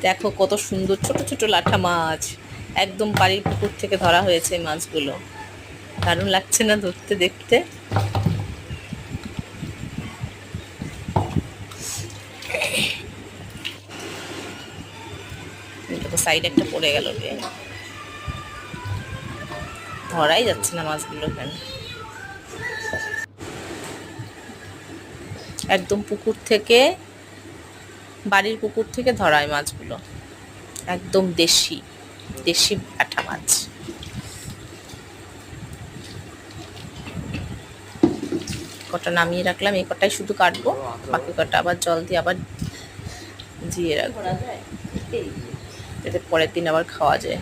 দেখো কত সুন্দর ছোট ছোট লাঠা মাছ, একদম বাড়ির পুকুর থেকে ধরা হয়েছে এই মাছগুলো। দারুণ লাগছে না ধরতে, দেখতে? দেখো সাইডে একটা পড়ে গেল রে, ধরাই যাচ্ছে না মাছগুলো এখানে। একদম পুকুর থেকে, বাড়ির পুকুর থেকে ধরা এই মাছগুলো, একদম দেশি দেশি পাঠা মাছ। কটা নামিয়ে রাখলাম, এই কটাই শুধু কাটবো, বাকি কটা আবার জল দিয়ে আবার জিয়ে রাখবো, যাতে পরের দিন আবার খাওয়া যায়।